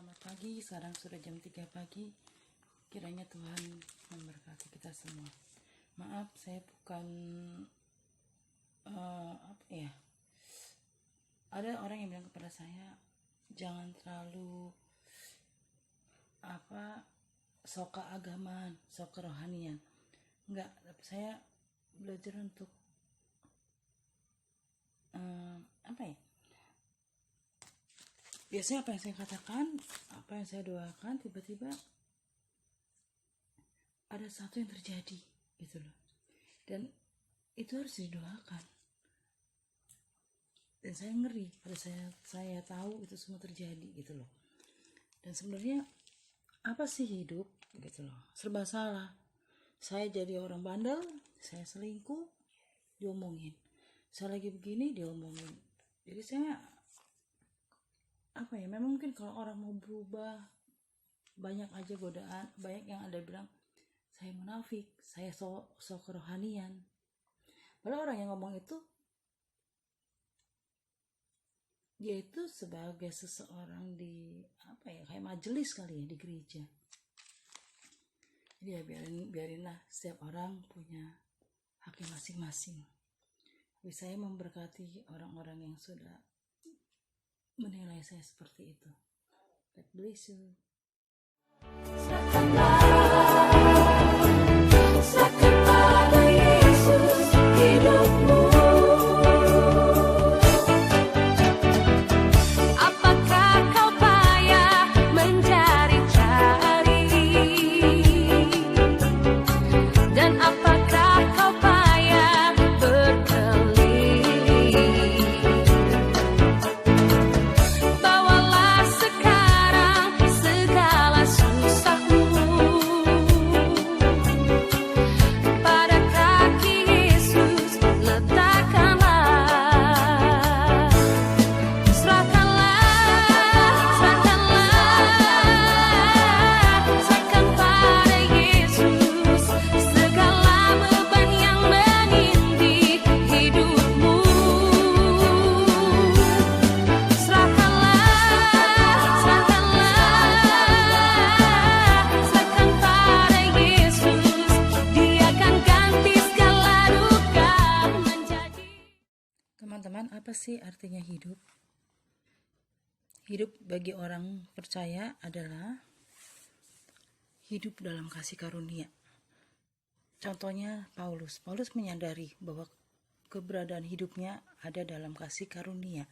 Selamat pagi, sekarang sudah jam 3 pagi. Kiranya Tuhan memberkati kita semua. Maaf, saya bukan apa ya. Ada orang yang bilang kepada saya, jangan terlalu sok keagamaan, sok kerohanian. Enggak, tapi saya belajar untuk biasanya apa yang saya katakan, apa yang saya doakan, tiba-tiba ada satu yang terjadi gitu loh, dan itu harus didoakan. Dan saya ngeri pada saya tahu itu semua terjadi gitu loh. Dan sebenarnya apa sih hidup gitu loh, serba salah. Saya jadi orang bandel, saya selingkuh, diomongin. Saya lagi begini, diomongin. Jadi saya memang mungkin kalau orang mau berubah, banyak aja godaan, banyak yang ada bilang saya munafik, saya sok kerohanian. Padahal orang yang ngomong itu, dia itu sebagai seseorang di kayak majelis kali ya, di gereja. Jadi ya biarinlah, setiap orang punya haknya masing-masing. Tapi saya memberkati orang-orang yang sudah menilai saya seperti itu. God bless you. Serahkan pada Yesus hidupmu. Apakah kau payah mencari-cari? Dan apakah kau payah berkeliling? Bawalah sekarang segala susahmu pada kaki Yesus, letakkanlah. Serahkan pada Yesus segala beban yang menindih hidupmu. Serahkan pada Yesus, Dia akan ganti segala duka menjadi. Teman-teman, apa sih artinya hidup? Hidup bagi orang percaya adalah hidup dalam kasih karunia. Contohnya Paulus menyadari bahwa keberadaan hidupnya ada dalam kasih karunia.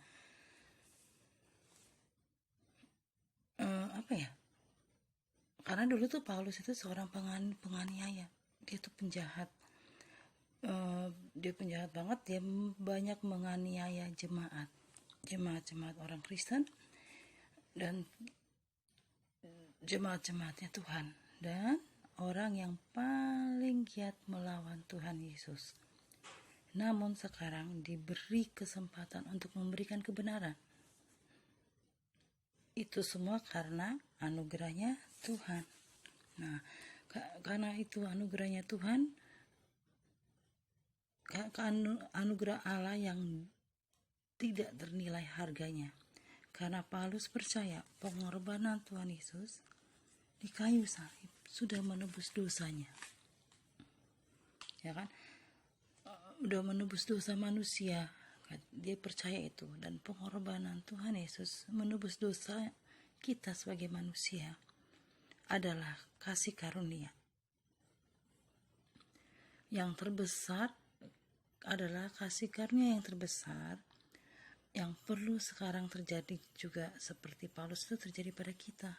Karena dulu tuh Paulus itu seorang penganiaya, dia tuh penjahat. Dia penjahat banget, dia banyak menganiaya jemaat orang Kristen dan jemaat-jemaatnya Tuhan, dan orang yang paling giat melawan Tuhan Yesus. Namun sekarang diberi kesempatan untuk memberikan kebenaran. Itu semua karena anugerahnya Tuhan. Nah, karena itu anugerahnya Tuhan, anugerah Allah yang tidak ternilai harganya. Karena Paulus percaya pengorbanan Tuhan Yesus di kayu salib sudah menebus dosanya. Ya kan? Udah menebus dosa manusia. Dia percaya itu, dan pengorbanan Tuhan Yesus menebus dosa kita sebagai manusia adalah kasih karunia. Yang terbesar adalah kasih karunia yang terbesar yang perlu sekarang terjadi juga seperti Paulus itu terjadi pada kita,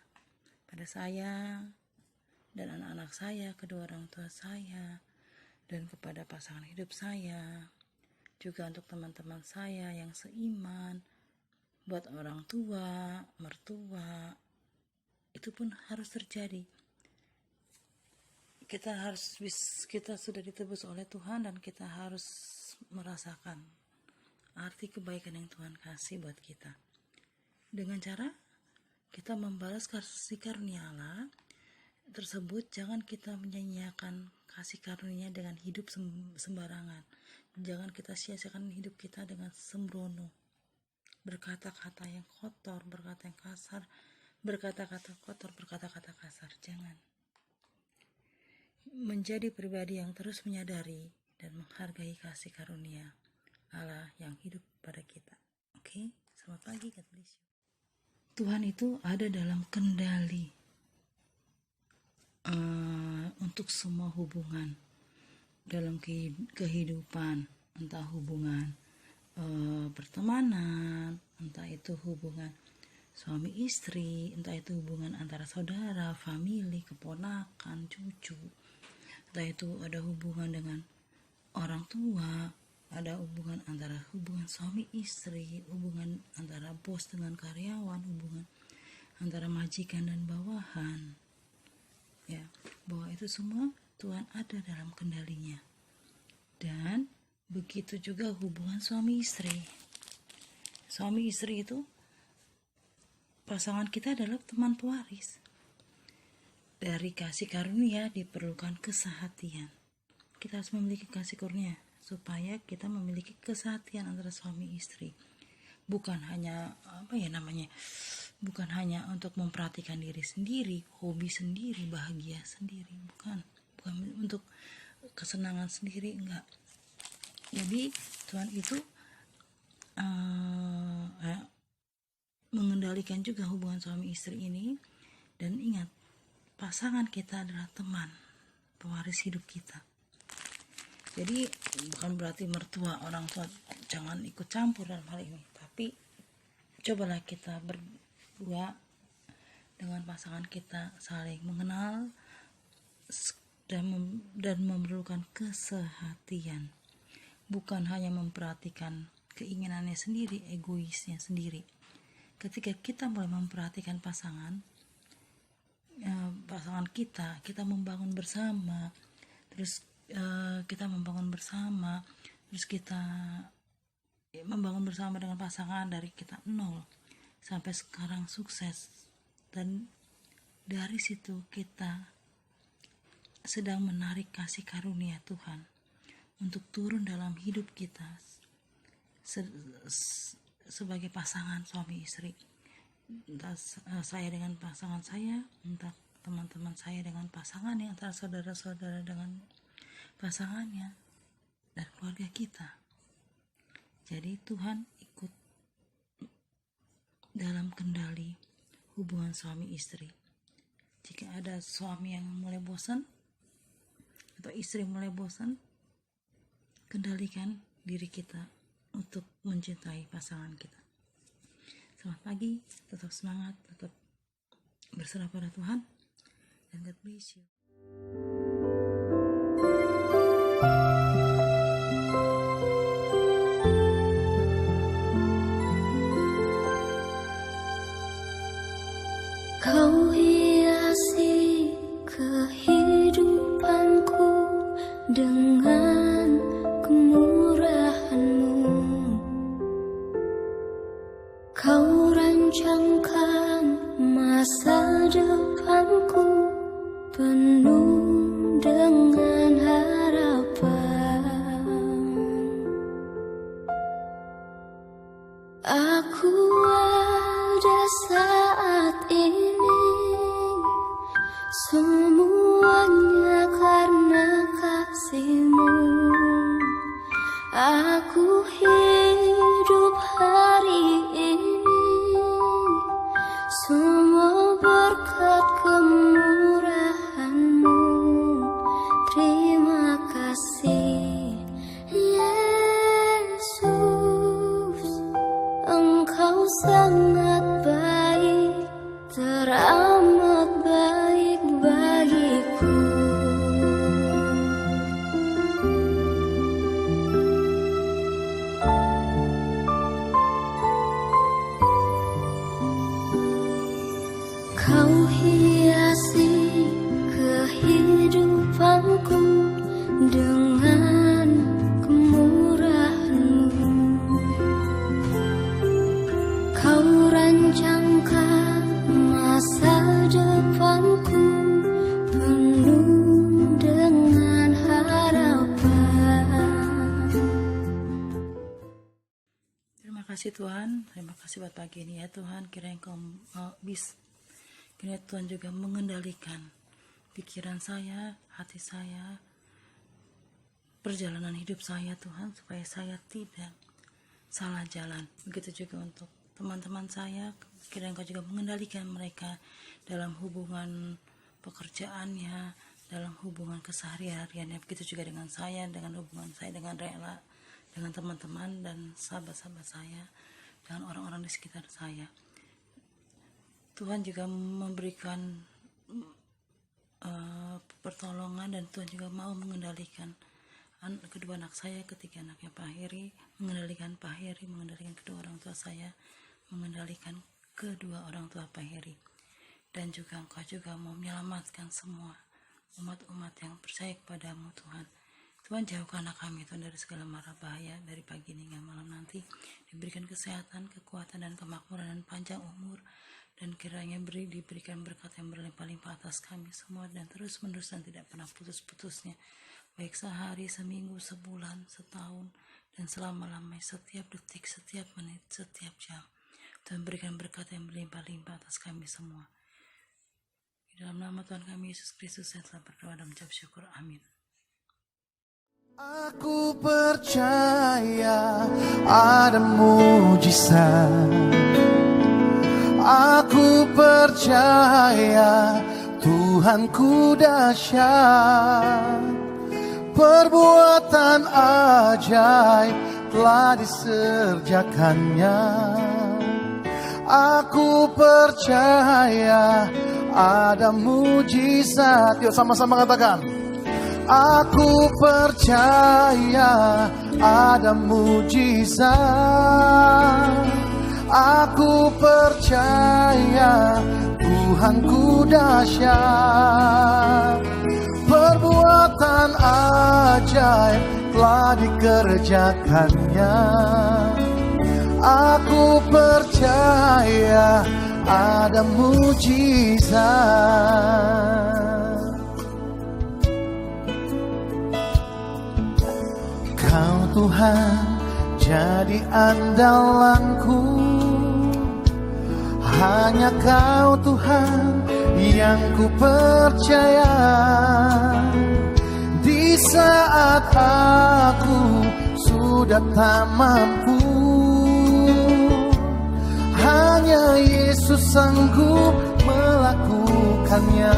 pada saya dan anak-anak saya, kedua orang tua saya, dan kepada pasangan hidup saya, juga untuk teman-teman saya yang seiman, buat orang tua, mertua, itu pun harus terjadi. Kita sudah ditebus oleh Tuhan, dan kita harus merasakan arti kebaikan yang Tuhan kasih buat kita. Dengan cara kita membalas kasih karunia Allah tersebut, jangan kita menyanyiakan kasih karunia dengan hidup sembarangan. Jangan kita sia-siakan hidup kita dengan sembrono, berkata-kata yang kotor, berkata yang kasar, berkata-kata kotor, berkata-kata kasar. Jangan. Menjadi pribadi yang terus menyadari dan menghargai kasih karunia Allah yang hidup pada kita. Oke, selamat pagi, God bless you. Tuhan itu ada dalam kendali untuk semua hubungan dalam kehidupan, entah hubungan pertemanan, entah itu hubungan suami istri, entah itu hubungan antara saudara, famili, keponakan, cucu, entah itu ada hubungan dengan orang tua, ada hubungan antara hubungan suami istri, hubungan antara bos dengan karyawan, hubungan antara majikan dan bawahan, ya, bahwa itu semua Tuhan ada dalam kendalinya. Dan begitu juga hubungan suami istri. Suami istri itu pasangan kita adalah teman pewaris. Dari kasih karunia diperlukan kesehatian. Kita harus memiliki kasih karunia supaya kita memiliki kesehatian antara suami istri. Bukan hanya bukan hanya untuk memperhatikan diri sendiri, hobi sendiri, bahagia sendiri, bukan untuk kesenangan sendiri, enggak. Jadi Tuhan itu mengendalikan juga hubungan suami istri ini. Dan ingat, pasangan kita adalah teman pewaris hidup kita. Jadi bukan berarti mertua, orang tua jangan ikut campur dalam hal ini, tapi cobalah kita berdua dengan pasangan kita saling mengenal dan memerlukan kesehatian, bukan hanya memperhatikan keinginannya sendiri, egoisnya sendiri. Ketika kita mulai memperhatikan pasangan kita membangun bersama, terus kita membangun bersama, terus kita membangun bersama dengan pasangan dari kita 0 sampai sekarang sukses, dan dari situ kita sedang menarik kasih karunia Tuhan untuk turun dalam hidup kita sebagai pasangan suami istri. Entah saya dengan pasangan saya, entah teman-teman saya dengan pasangannya, antara saudara-saudara dengan pasangannya, dan keluarga kita. Jadi Tuhan ikut dalam kendali hubungan suami istri. Jika ada suami yang mulai bosan atau istri mulai bosan, kendalikan diri kita untuk mencintai pasangan kita. Selamat pagi, tetap semangat, tetap berserah pada Tuhan, dan God bless you. Kau hiasi kehidupanku dengan kemurahan-Mu. Kau rancangkan masa depanku penuh dengan harapan. Aku ada saat ini, semuanya karena kasih-Mu. Aku hidup hari ini, semua berkat kemurahan-Mu. Terima kasih Yesus, Engkau sangat baik, teramat baik bagiku. Kau hiasi kehidupanku dengan kemurahan-Mu. Kau rancangkan masa depanku penuh dengan harapan. Terima kasih Tuhan, terima kasih buat pagi ini ya Tuhan. Kiranya Engkau Kiranya Tuhan juga mengendalikan pikiran saya, hati saya, perjalanan hidup saya Tuhan, supaya saya tidak salah jalan. Begitu juga untuk teman-teman saya, kiranya Engkau juga mengendalikan mereka dalam hubungan pekerjaannya, dalam hubungan kesehariannya. Begitu juga dengan saya, dengan hubungan saya dengan rela, dengan teman-teman dan sahabat-sahabat saya, dengan orang-orang di sekitar saya. Tuhan juga memberikan pertolongan, dan Tuhan juga mau mengendalikan kedua anak saya, ketiga anaknya Pak Heri, mengendalikan Pak Heri, mengendalikan kedua orang tua saya, mengendalikan kedua orang tua Pak Heri. Dan juga Engkau juga mau menyelamatkan semua umat-umat yang percaya kepadamu Tuhan. Tuhan, jauhkanlah kami Tuhan dari segala mara bahaya, dari pagi hingga malam nanti. Diberikan kesehatan, kekuatan, dan kemakmuran, dan panjang umur, dan kiranya diberikan berkat yang berlimpah-limpah atas kami semua, dan terus-menerus dan tidak pernah putus-putusnya, baik sehari, seminggu, sebulan, setahun, dan selama-lamanya, setiap detik, setiap menit, setiap jam. Tuhan, berikan berkat yang berlimpah-limpah atas kami semua. Di dalam nama Tuhan kami Yesus Kristus, saya telah berdoa dan mengucap syukur. Amin. Aku percaya ada mujizat. Aku percaya Tuhanku dahsyat. Perbuatan ajaib telah diserjakannya. Aku percaya ada mujizat. Yuk sama-sama katakan. Aku percaya ada mujizat. Aku percaya Tuhanku dahsyat. Perbuatan ajaib telah dikerjakannya. Aku percaya ada mujizat. Kau Tuhan jadi andalanku, hanya Kau Tuhan yang ku percaya. Di saat aku sudah tak mampu, hanya Yesus sanggup melakukannya.